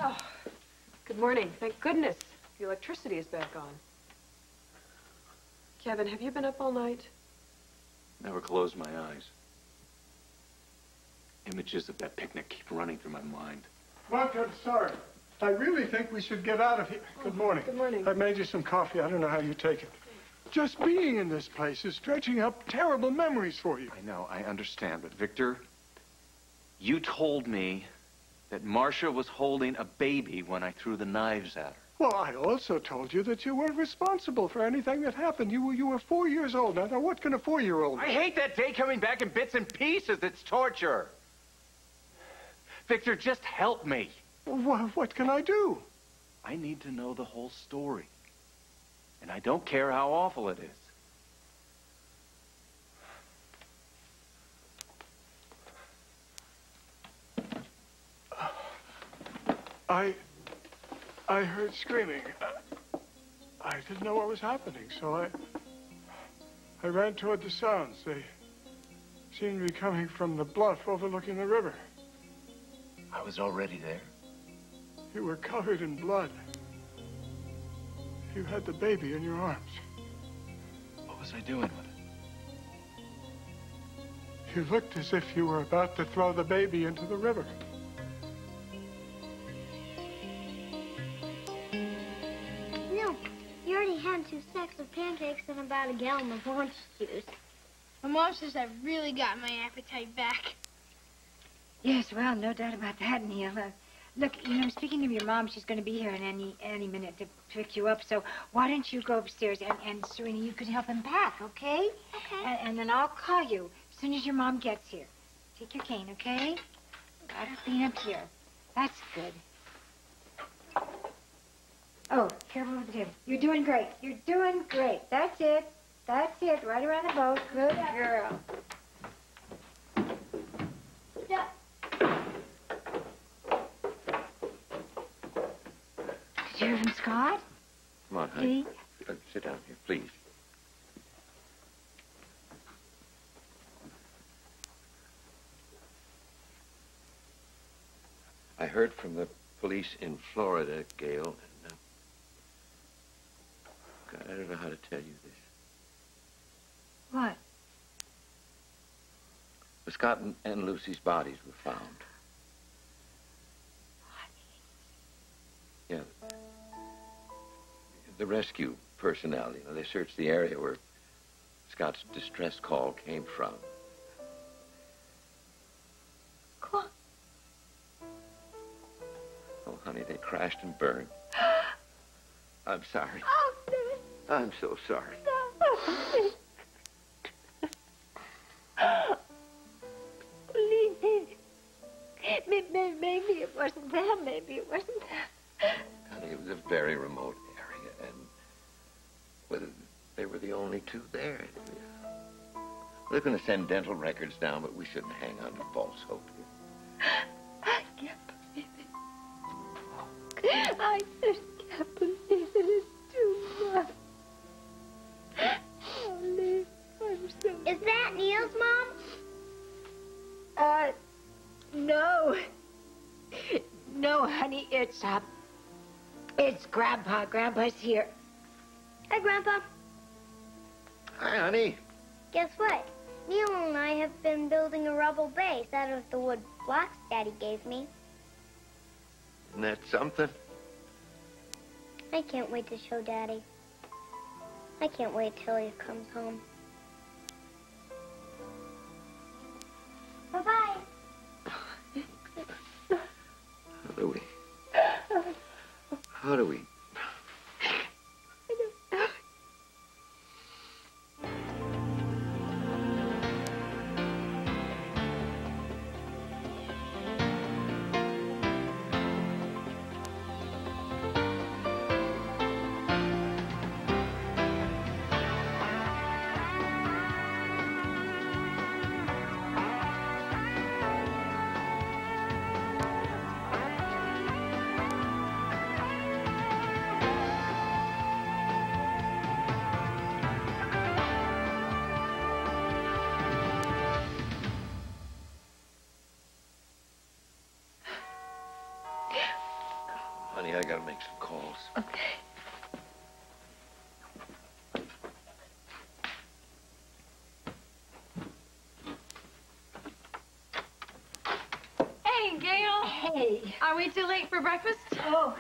Oh, good morning. Thank goodness the electricity is back on. Kevin, have you been up all night? Never closed my eyes. Images of that picnic keep running through my mind. Mark, I'm sorry. I really think we should get out of here. Good morning. Good morning. I made you some coffee. I don't know how you take it. Just being in this place is dredging up terrible memories for you. I know, I understand, but Victor, you told me that Marcia was holding a baby when I threw the knives at her. Well, I also told you that you weren't responsible for anything that happened. You were 4 years old. Now, what can a 4-year-old do? I hate that day coming back in bits and pieces. It's torture. Victor, just help me. What can I do? I need to know the whole story. And I don't care how awful it is. I heard screaming. I didn't know what was happening, so I ran toward the sounds. They seemed to be coming from the bluff overlooking the river. I was already there. You were covered in blood. You had the baby in your arms. What was I doing with it? You looked as if you were about to throw the baby into the river. No, you already had 2 sacks of pancakes and about a gallon of orange juice. My mom says I've really got my appetite back. Yes, well, no doubt about that, Neil. Look, you know, speaking of your mom, she's going to be here in any minute to pick you up. So why don't you go upstairs and Serena, you can help him pack, okay? Okay. And then I'll call you as soon as your mom gets here. Take your cane, okay? Gotta clean up here. That's good. Oh, careful with the table. You're doing great. You're doing great. That's it. That's it. Right around the boat. Good girl. Stop. Did you hear from Scott? Come on, honey. Sit down here, please. I heard from the police in Florida, Gail, and God, I don't know how to tell you this. What? Scott and Lucy's bodies were found. Yeah. The rescue personnel, you know, they searched the area where Scott's distress call came from. What? Oh, honey, they crashed and burned. I'm sorry. Oh, I'm so sorry. Maybe it wasn't them. Maybe it wasn't them. Honey, it was a very remote area, and whether they were the only 2 there. They're going to send dental records down, but we shouldn't hang on to false hope here. I can't believe it. I just can't believe it. It's too much. Oh, Liz, I'm so... Is that Neil's mom? No. No, honey, it's Grandpa. Grandpa's here. Hi, Grandpa. Hi, honey. Guess what? Neil and I have been building a rubble base out of the wood blocks Daddy gave me. Isn't that something? I can't wait to show Daddy. I can't wait till he comes home. Bye-bye. How do we? Honey, I gotta make some calls. Okay. Hey, Gail. Hey. Are we too late for breakfast? Oh.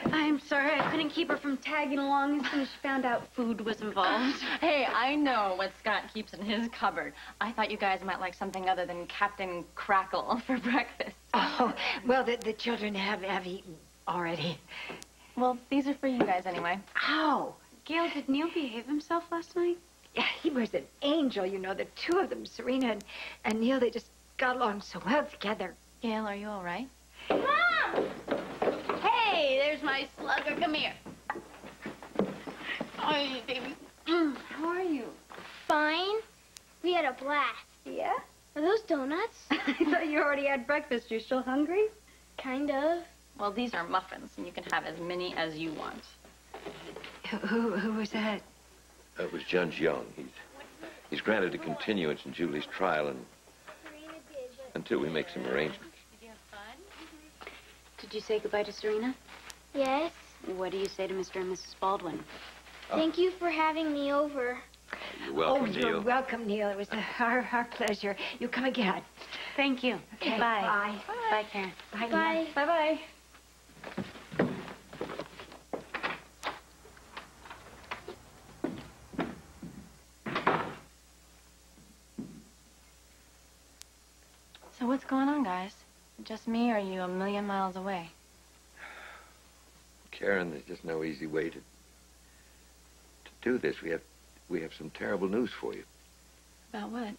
I'm sorry, I couldn't keep her from tagging along as soon as she found out food was involved. Hey, I know what Scott keeps in his cupboard. I thought you guys might like something other than Captain Crackle for breakfast. Oh, well, the children have eaten already. Well, these are for you guys anyway. Ow. Gail, did Neil behave himself last night? Yeah, he was an angel, you know. The two of them, Serena and Neil, they just got along so well together. Gail, are you all right? Mom! Hey, there's my slugger. Come here. Oh, baby. How are you? Fine. We had a blast. Yeah? Are those donuts? I thought you already had breakfast. You're still hungry? Kind of. Well, these are muffins, and you can have as many as you want. Who was that? That was Judge Young. He's granted a continuance in Julie's trial and until we make some arrangements. Did you have fun? Did you say goodbye to Serena? Yes. What do you say to Mr. and Mrs. Baldwin? Thank you for having me over. You're welcome, You're Neil. welcome, Neil. It was our pleasure. You come again. Thank you. Okay, Bye. bye. Bye, Karen. Bye. Bye. Neil. Bye-bye. So what's going on, guys? Just me, or are you a million miles away? Karen, there's just no easy way to do this. We have some terrible news for you. About what?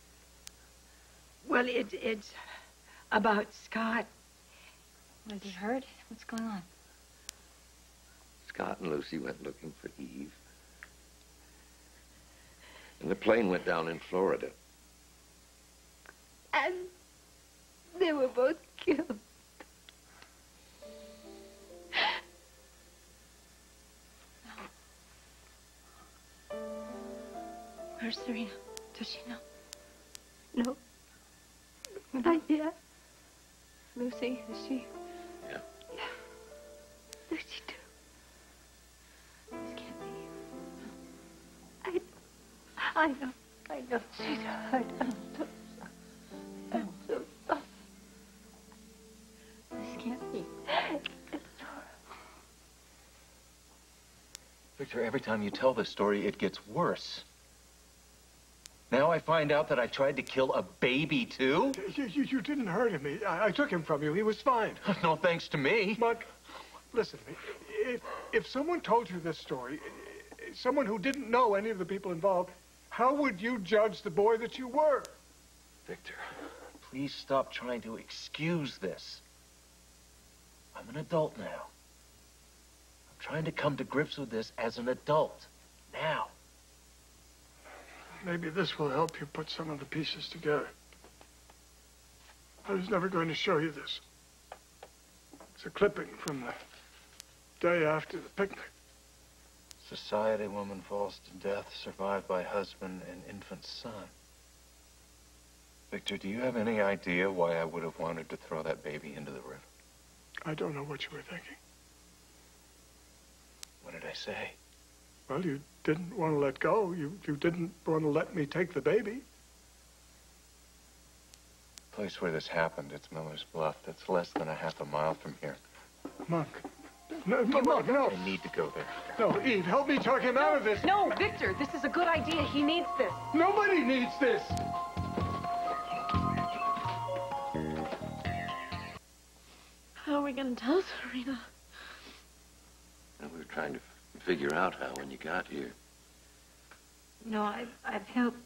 Well, it's about Scott. Was he hurt? What's going on? Scott and Lucy went looking for Eve. And the plane went down in Florida. And they were both killed. Where's Serena? Does she know? No. Not yet. Lucy, is she? Yeah. Lucy, too. This can't be. I know, sweetheart. I'm so sorry. This can't be. Victor, every time you tell this story, it gets worse. Now I find out that I tried to kill a baby, too? You didn't hurt him. I took him from you. He was fine. No thanks to me. But listen to me. If someone told you this story, someone who didn't know any of the people involved, how would you judge the boy that you were? Victor, please stop trying to excuse this. I'm an adult now. I'm trying to come to grips with this as an adult. Now. Maybe this will help you put some of the pieces together. I was never going to show you this. It's a clipping from the day after the picnic. Society woman falls to death, survived by husband and infant son. Victor, do you have any idea why I would have wanted to throw that baby into the river? I don't know what you were thinking. What did I say? Well, you didn't want to let go. You didn't want to let me take the baby. The place where this happened, it's Miller's Bluff. That's less than a half a mile from here. Monk. No, Monk, no. I need to go there. No, Eve, help me talk him out of this. No, Victor, this is a good idea. He needs this. Nobody needs this. How are we going to tell Serena? And we were trying to figure out how when you got here. No, I've helped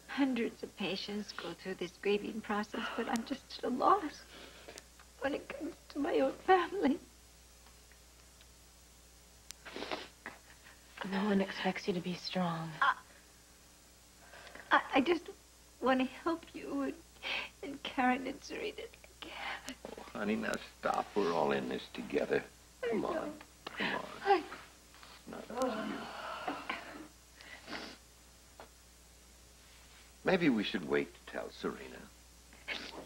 hundreds of patients go through this grieving process, but I'm just at a loss when it comes to my own family. No one expects you to be strong. I just want to help you and Karen and Serena. Oh, honey, now stop. We're all in this together. Come on. Come on. Not up to you. Maybe we should wait to tell Serena.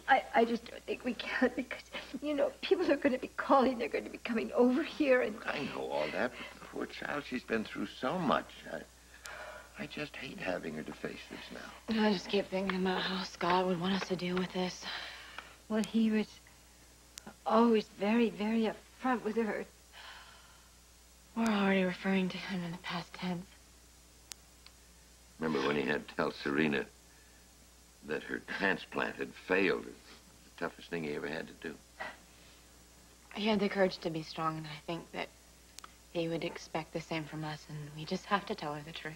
I just don't think we can because, you know, people are going to be calling. They're going to be coming over here and... I know all that, but the poor child, she's been through so much. I just hate having her to face this now. And I just keep thinking about how Scott would want us to deal with this. Well, he was always very, very upfront with her. We're already referring to him in the past tense. Remember when he had to tell Serena that her transplant had failed? It was the toughest thing he ever had to do. He had the courage to be strong, and I think that he would expect the same from us, and we just have to tell her the truth.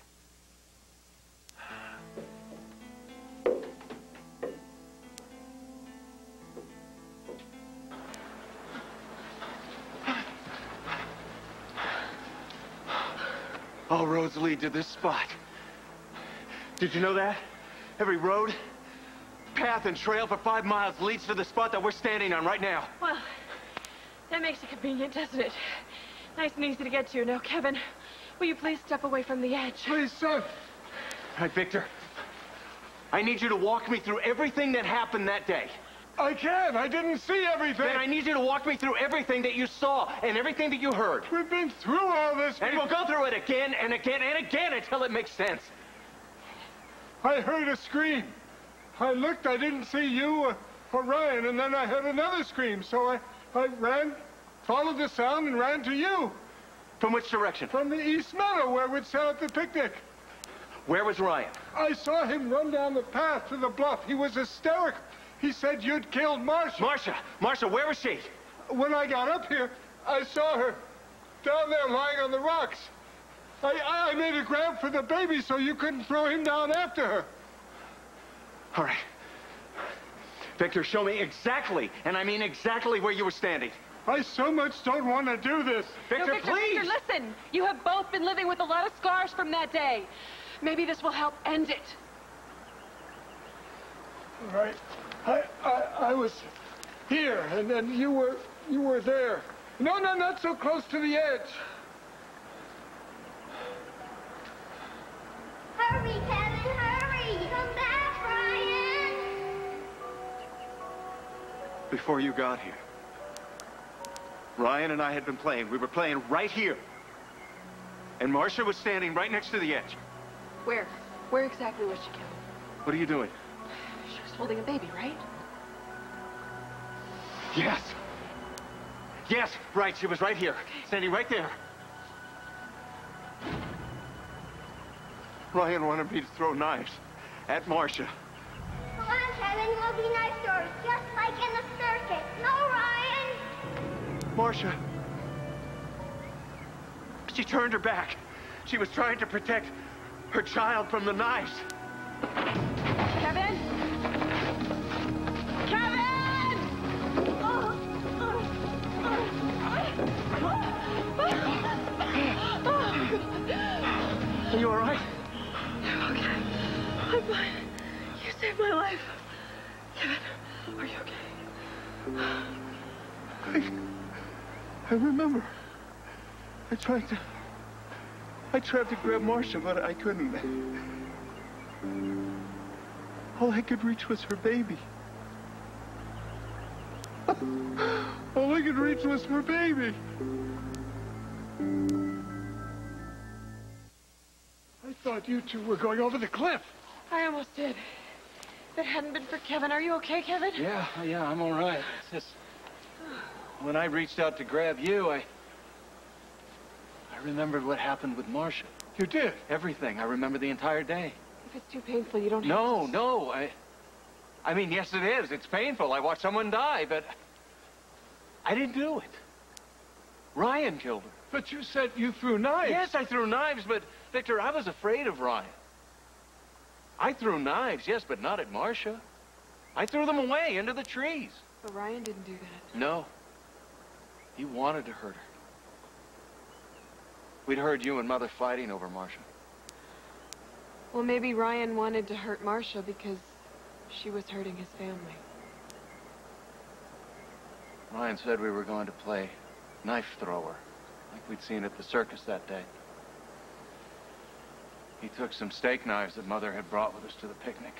All roads lead to this spot. Did you know that? Every road, path, and trail for 5 miles leads to the spot that we're standing on right now. Well, that makes it convenient, doesn't it? Nice and easy to get to. Now, Kevin, will you please step away from the edge? Please, sir. All right, Victor. I need you to walk me through everything that happened that day. I can't. I didn't see everything. Then I need you to walk me through everything that you saw and everything that you heard. We've been through all this. And we'll go through it again and again and again until it makes sense. I heard a scream. I looked, I didn't see you or Ryan, and then I heard another scream. So I ran, followed the sound, and ran to you. From which direction? From the East Meadow, where we'd set up the picnic. Where was Ryan? I saw him run down the path to the bluff. He was hysterical. He said you'd killed Marcia. Marcia, where was she? When I got up here, I saw her down there lying on the rocks. I made a grab for the baby so you couldn't throw him down after her. All right. Victor, show me exactly, and I mean exactly where you were standing. I so much don't want to do this. Victor, No, Victor, please! Victor, listen. You have both been living with a lot of scars from that day. Maybe this will help end it. All right. I was here, and then you were there. No, not so close to the edge. Hurry, Kevin, hurry! Come back, Ryan! Before you got here, Ryan and I had been playing. We were playing right here. And Marcia was standing right next to the edge. Where? Where exactly was she, Kevin? What are you doing? She was holding a baby, right? Yes. Yes, right. She was right here. Okay. Standing right there. Ryan wanted me to throw knives at Marcia. Come on, Kevin, we'll be knife throwers, just like in the circus. No, Ryan! Marcia. She turned her back. She was trying to protect her child from the knives. Kevin? Kevin! Are you all right? I'm okay. I'm fine. You saved my life. Kevin, are you okay? I remember. I tried to grab Marcia, but I couldn't. All I could reach was her baby. All I could reach was her baby. I thought you two were going over the cliff. I almost did. If it hadn't been for Kevin, are you okay, Kevin? Yeah, I'm all right. It's just... When I reached out to grab you, I remembered what happened with Marcia. You did? Everything. I remember the entire day. If it's too painful, you don't have to... No. I mean, yes, it is. It's painful. I watched someone die, but I didn't do it. Ryan killed her. But you said you threw knives. Yes, I threw knives, but, Victor, I was afraid of Ryan. I threw knives, yes, but not at Marcia. I threw them away into the trees. But Ryan didn't do that. No. He wanted to hurt her. We'd heard you and Mother fighting over Marcia. Well, maybe Ryan wanted to hurt Marcia because she was hurting his family. Ryan said we were going to play knife thrower, like we'd seen at the circus that day. He took some steak knives that Mother had brought with us to the picnic.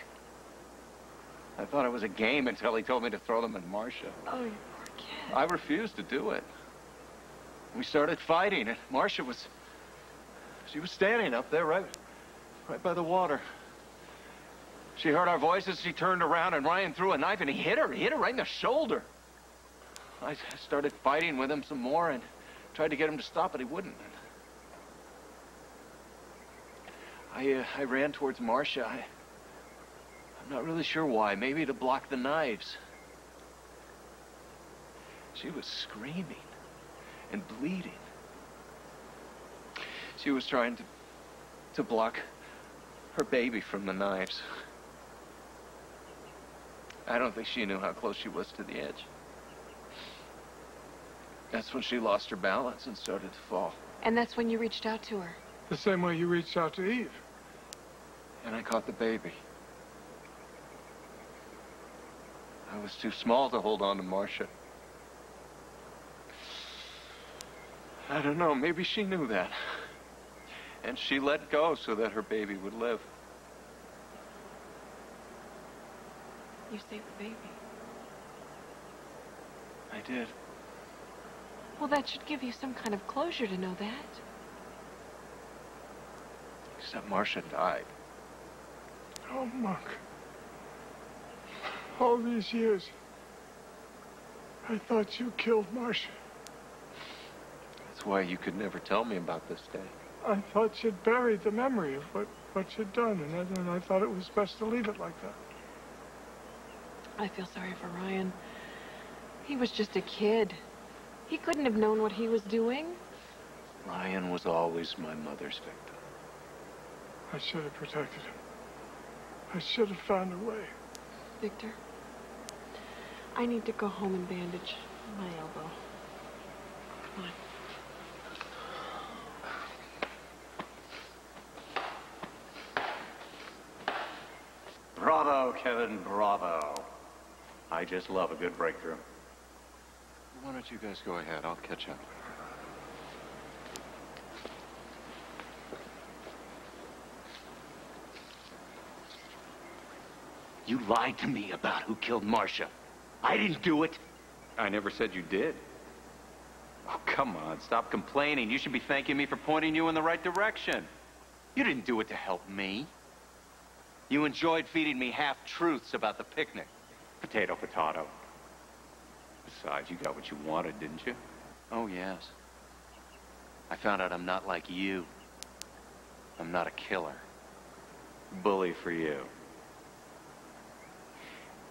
I thought it was a game until he told me to throw them at Marcia. Oh, you poor kid. I refused to do it. We started fighting, and Marcia was... She was standing up there right by the water. She heard our voices, she turned around, and Ryan threw a knife, and he hit her right in the shoulder. I started fighting with him some more and tried to get him to stop, but he wouldn't. I ran towards Marcia. I'm not really sure why. Maybe to block the knives. She was screaming and bleeding. She was trying to block her baby from the knives. I don't think she knew how close she was to the edge. That's when she lost her balance and started to fall. And that's when you reached out to her. The same way you reached out to Eve. And I caught the baby. I was too small to hold on to Marcia. I don't know, maybe she knew that. And she let go so that her baby would live. You saved the baby. I did. Well, that should give you some kind of closure to know that. Except Marcia died. Oh, Monk. All these years, I thought you killed Marcia. That's why you could never tell me about this day. I thought you'd buried the memory of what you'd done, and I thought it was best to leave it like that. I feel sorry for Ryan. He was just a kid. He couldn't have known what he was doing. Ryan was always my mother's victim. I should have protected him. I should have found a way. Victor, I need to go home and bandage my elbow. Come on. Bravo, Kevin, bravo. I just love a good breakthrough. Why don't you guys go ahead? I'll catch up. You lied to me about who killed Marcia. I didn't do it. I never said you did. Oh, come on, stop complaining. You should be thanking me for pointing you in the right direction. You didn't do it to help me. You enjoyed feeding me half-truths about the picnic. Potato, potato. Besides, you got what you wanted, didn't you? Oh, yes. I found out I'm not like you. I'm not a killer. Bully for you.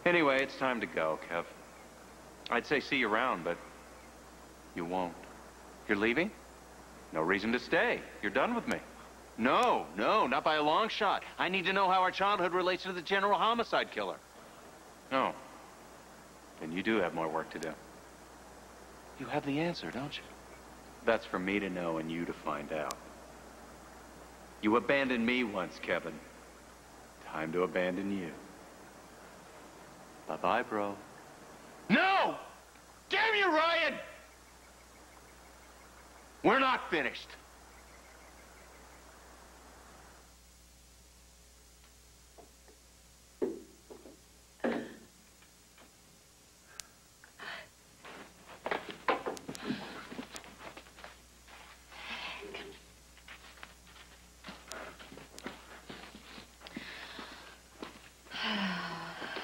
Anyway, it's time to go, Kev. I'd say see you around, but you won't. You're leaving? No reason to stay. You're done with me. No, not by a long shot. I need to know how our childhood relates to the general homicide killer. No. Then you do have more work to do. You have the answer, don't you? That's for me to know and you to find out. You abandoned me once, Kevin. Time to abandon you. Bye-bye, bro. No! Damn you, Ryan! We're not finished.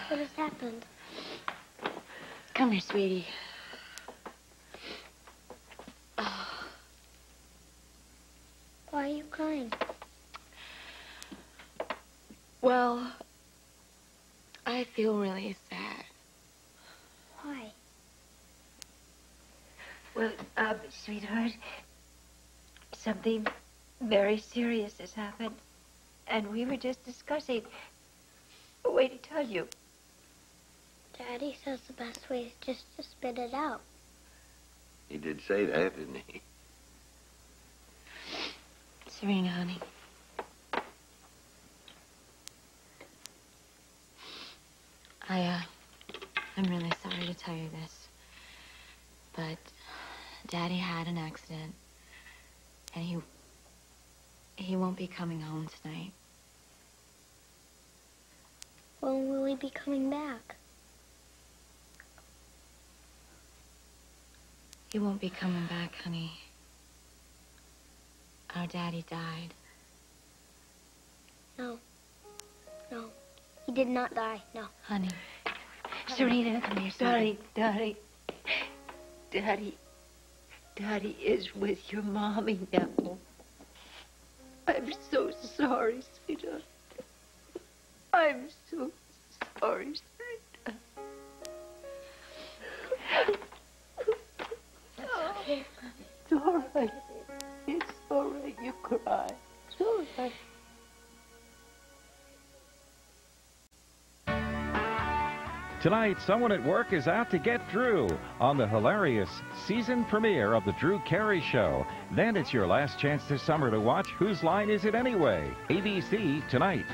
What has happened? Come here, sweetie. Why are you crying? Well, I feel really sad. Why? Well, sweetheart, something very serious has happened. And we were just discussing a way to tell you. Daddy says the best way is just to spit it out. He did say that, didn't he? Serena, honey. I'm really sorry to tell you this, but Daddy had an accident, and he won't be coming home tonight. When will he be coming back? He won't be coming back, honey. Our daddy died. No. No. He did not die. No. Honey. Serena, Come here, darling, darling. Daddy is with your mommy now. I'm so sorry, sweetheart. I'm so sorry, sweetheart. It's all right. It's all right. You cry. It's all right. Tonight, someone at work is out to get Drew on the hilarious season premiere of The Drew Carey Show. Then it's your last chance this summer to watch Whose Line Is It Anyway? ABC tonight.